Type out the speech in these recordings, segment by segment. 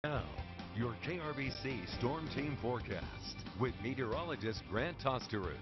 Now, your KRBC Storm Team forecast with meteorologist Grant Tosteru.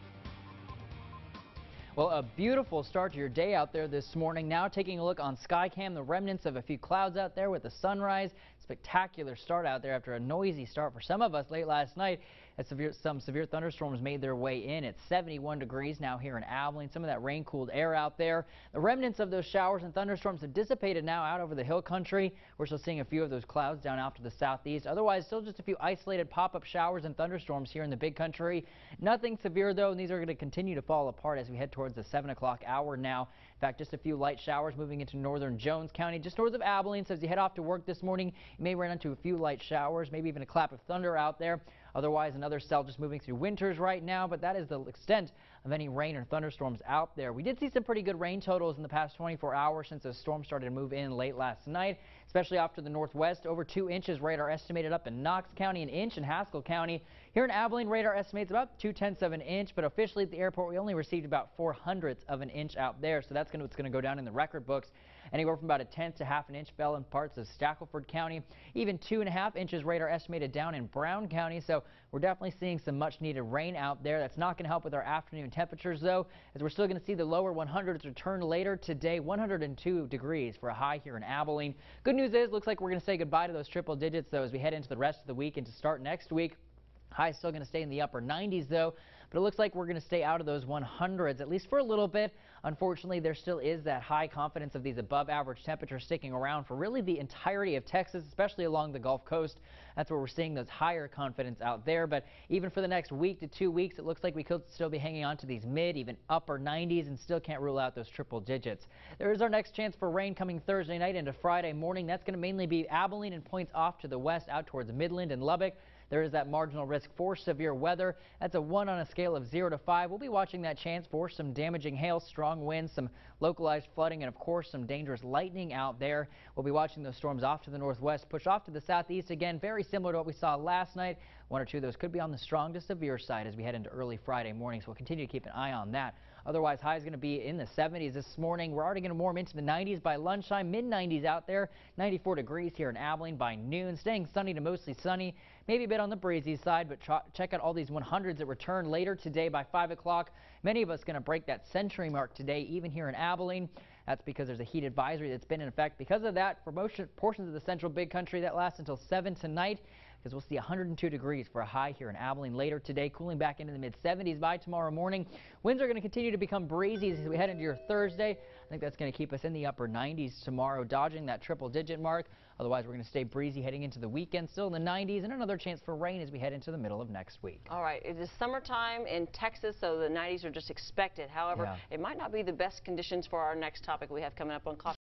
Well, a beautiful start to your day out there this morning. Now taking a look on Skycam, the remnants of a few clouds out there with the sunrise. Spectacular start out there after a noisy start for some of us late last night. As some severe thunderstorms made their way in. It's 71 degrees now here in Abilene. Some of that rain-cooled air out there. The remnants of those showers and thunderstorms have dissipated now out over the hill country. We're still seeing a few of those clouds down out to the southeast. Otherwise, still just a few isolated pop-up showers and thunderstorms here in the big country. Nothing severe, though, and these are going to continue to fall apart as we head towards the 7 o'clock hour now. In fact, just a few light showers moving into northern Jones County, just north of Abilene. So as you head off to work this morning, you may run into a few light showers, maybe even a clap of thunder out there. Otherwise, another cell just moving through Winters right now, but that is the extent of any rain or thunderstorms out there. We did see some pretty good rain totals in the past 24 hours since those storms started to move in late last night, especially off to the northwest. Over 2 inches radar estimated up in Knox County, an inch in Haskell County. Here in Abilene, radar estimates about 2/10 of an inch, but officially at the airport, we only received about 4/100 of an inch out there, so that's what's going to go down in the record books. Anywhere from about 1/10 to half an inch fell in parts of Shackelford County. Even 2.5 inches radar estimated down in Brown County, so we're definitely seeing some much needed rain out there. That's not going to help with our afternoon temperatures, though, as we're still going to see the lower 100s return later today. 102 degrees for a high here in Abilene. Good news is, looks like we're going to say goodbye to those triple digits, though, as we head into the rest of the week and to start next week. High still going to stay in the upper 90s, though, but it looks like we're going to stay out of those 100s, at least for a little bit. Unfortunately, there still is that high confidence of these above average temperatures sticking around for really the entirety of Texas, especially along the Gulf Coast. That's where we're seeing those higher confidence out there. But even for the next week to 2 weeks, it looks like we could still be hanging on to these mid, even upper 90s, and still can't rule out those triple digits. There is our next chance for rain coming Thursday night into Friday morning. That's going to mainly be Abilene and points off to the west out towards Midland and Lubbock. There is that marginal risk for severe weather. That's a 1 on a scale of 0 to 5. We'll be watching that chance for some damaging hail, strong winds, some localized flooding, and of course some dangerous lightning out there. We'll be watching those storms off to the northwest, push off to the southeast again, very similar to what we saw last night. 1 or 2 of those could be on the strong to severe side as we head into early Friday morning, so we'll continue to keep an eye on that. Otherwise, high is going to be in the 70s this morning. We're already going to warm into the 90s by lunchtime, mid-90s out there. 94 degrees here in Abilene by noon. Staying sunny to mostly sunny, maybe a bit on the breezy side, but check out all these 100s that return later today by 5 o'clock. Many of us going to break that century mark today, even here in Abilene. That's because there's a heat advisory that's been in effect. Because of that, for most portions of the central big country, that lasts until 7 tonight, because we'll see 102 degrees for a high here in Abilene later today, cooling back into the mid-70s by tomorrow morning. Winds are going to continue to become breezy as we head into your Thursday. I think that's going to keep us in the upper 90s tomorrow, dodging that triple-digit mark. Otherwise, we're going to stay breezy heading into the weekend, still in the 90s, and another chance for rain as we head into the middle of next week. All right, it is summertime in Texas, so the 90s are just expected. However, it might not be the best conditions for our next topic we have coming up on Coffee.